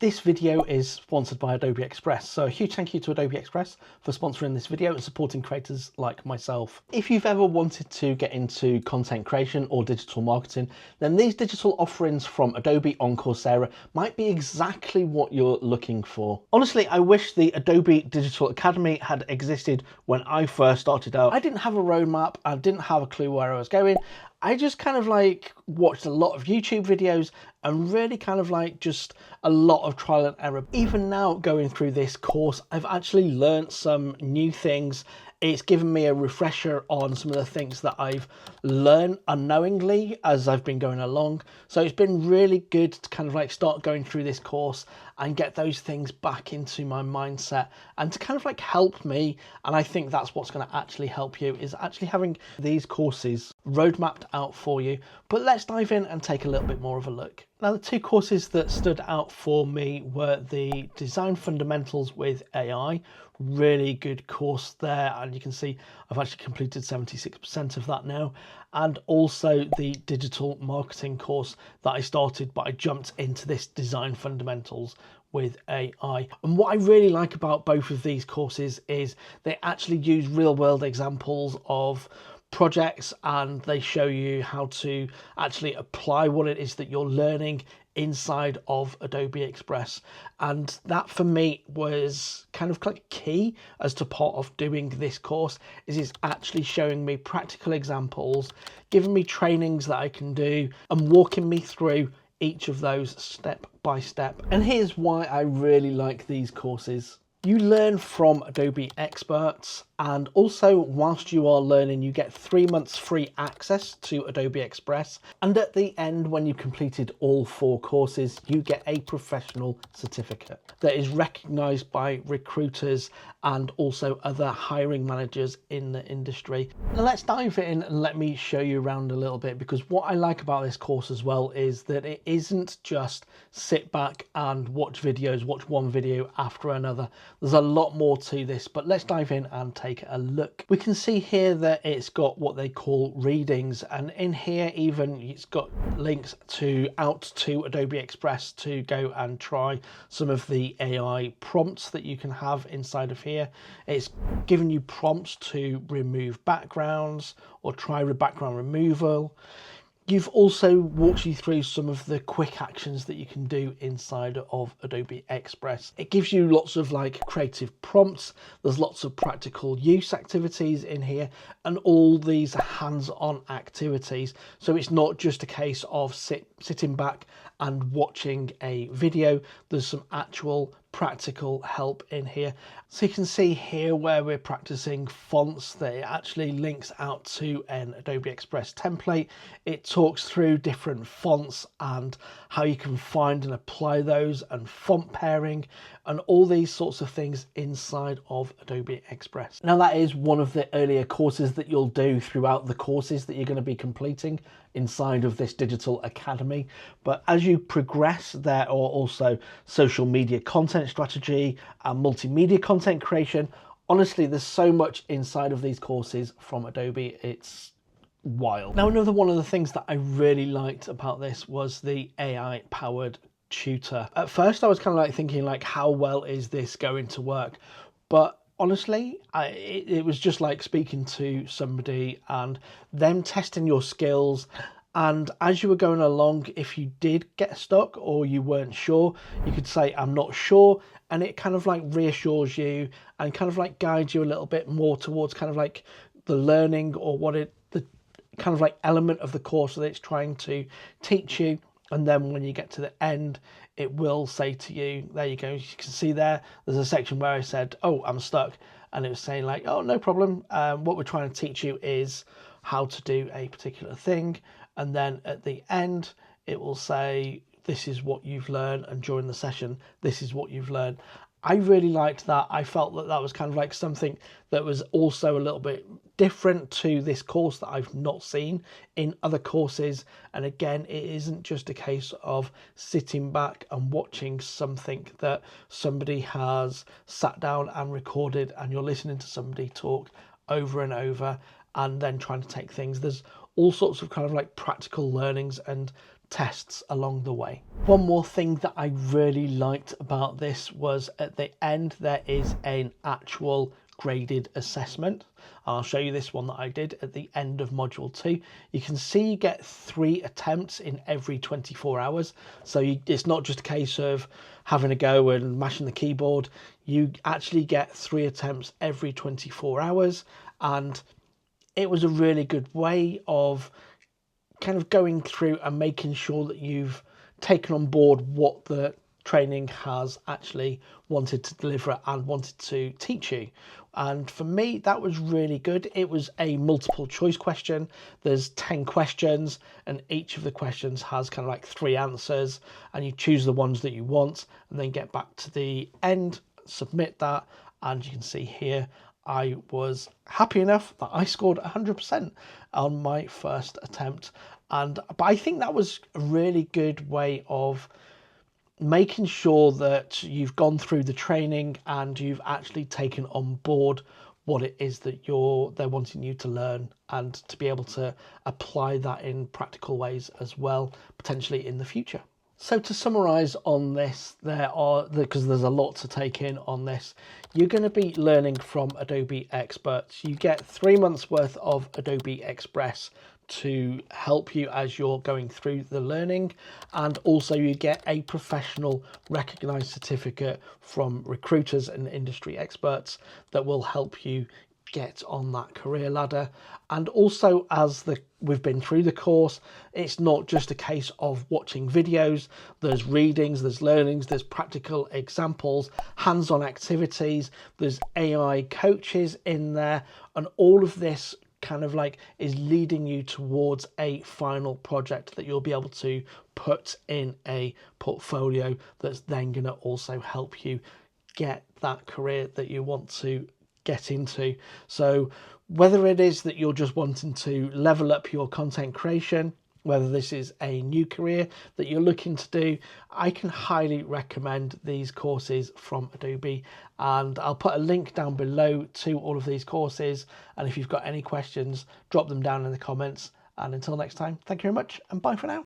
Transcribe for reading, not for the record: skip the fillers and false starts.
This video is sponsored by Adobe Express, so a huge thank you to Adobe Express for sponsoring this video and supporting creators like myself. If you've ever wanted to get into content creation or digital marketing, then these digital offerings from Adobe on Coursera might be exactly what you're looking for. Honestly, I wish the Adobe Digital Academy had existed when I first started out. I didn't have a roadmap, I didn't have a clue where I was going. I just kind of watched a lot of YouTube videos and really just a lot of trial and error. Even now going through this course, I've actually learned some new things. It's given me a refresher on some of the things that I've learned unknowingly as I've been going along. So it's been really good to start going through this course and get those things back into my mindset and to help me. And I think that's what's going to actually help you, is actually having these courses roadmapped out for you. But let's dive in and take a little bit more of a look. Now, the two courses that stood out for me were the Design Fundamentals with AI. Really good course there, and you can see I've actually completed 76% of that now, and also the digital marketing course that I started, but I jumped into this Design Fundamentals with AI. And what I really like about both of these courses is they actually use real-world examples of projects, and they show you how to actually apply what it is that you're learning inside of Adobe Express. And that for me was key as to part of doing this course, is it's actually showing me practical examples, giving me trainings that I can do and walking me through each of those step by step. And here's why I really like these courses. You learn from Adobe experts, and also whilst you are learning, you get 3 months free access to Adobe Express. And at the end, when you completed all 4 courses, you get a professional certificate that is recognized by recruiters and also other hiring managers in the industry. Now let's dive in and let me show you around a little bit, because what I like about this course as well is that it isn't just sit back and watch videos, watch one video after another. There's a lot more to this, but let's dive in and take a look. We can see here that it's got what they call readings, and in here even it's got links out to Adobe Express to go and try some of the AI prompts that you can have inside of here. It's giving you prompts to remove backgrounds or try background removal. You've also walked you through some of the quick actions that you can do inside of Adobe Express. It gives you lots of creative prompts. There's lots of practical use activities in here and all these hands-on activities. So it's not just a case of sitting back and watching a video. There's some actual practical help in here. So you can see here where we're practicing fonts, that it actually links out to an Adobe Express template. It talks through different fonts and how you can find and apply those, and font pairing and all these sorts of things inside of Adobe Express. Now that is one of the earlier courses that you'll do throughout the courses that you're going to be completing inside of this Digital Academy. But as you progress, there are also social media content strategy and multimedia content creation. Honestly, there's so much inside of these courses from Adobe, it's wild. Now, another one of the things that I really liked about this was the AI powered tutor. At first I was thinking how well is this going to work, but honestly, it was just like speaking to somebody and them testing your skills. And as you were going along, if you did get stuck or you weren't sure, you could say, I'm not sure. And it reassures you and guides you a little bit more towards the learning, or the element of the course that it's trying to teach you. And then when you get to the end, it will say to you, there you go, you can see there's a section where I said, oh, I'm stuck. And it was saying oh, no problem. What we're trying to teach you is how to do a particular thing. And then at the end, it will say, this is what you've learned. And during the session, this is what you've learned. I really liked that. I felt that that was something that was also a little bit different to this course that I've not seen in other courses. And again, it isn't just a case of sitting back and watching something that somebody has sat down and recorded, and you're listening to somebody talk over and over and then trying to take things. There's all sorts of practical learnings and tests along the way. One more thing that I really liked about this was at the end there is an actual graded assessment. I'll show you this one that I did at the end of module 2. You can see you get 3 attempts in every 24 hours. So it's not just a case of having a go and mashing the keyboard. You actually get 3 attempts every 24 hours. And it was a really good way of kind of going through and making sure that you've taken on board what the training has actually wanted to deliver and wanted to teach you. And for me, that was really good. It was a multiple choice question. There's 10 questions and each of the questions has kind of like 3 answers, and you choose the ones that you want and then get back to the end, submit that, and you can see here I was happy enough that I scored 100% on my first attempt. But I think that was a really good way of making sure that you've gone through the training and you've actually taken on board what it is that they're wanting you to learn, and to be able to apply that in practical ways as well, potentially in the future. So to summarize on this, because there's a lot to take in on this, you're going to be learning from Adobe experts. You get 3 months worth of Adobe Express to help you as you're going through the learning, and also you get a professional recognized certificate from recruiters and industry experts that will help you get on that career ladder. And also, as we've been through the course, it's not just a case of watching videos. There's readings, there's learnings, there's practical examples, hands-on activities, there's AI coaches in there, and all of this kind of like is leading you towards a final project that you'll be able to put in a portfolio that's then going to also help you get that career that you want to get into. So whether it is that you're just wanting to level up your content creation, whether this is a new career that you're looking to do, I can highly recommend these courses from Adobe, and I'll put a link down below to all of these courses. And if you've got any questions, drop them down in the comments. And until next time, thank you very much and bye for now.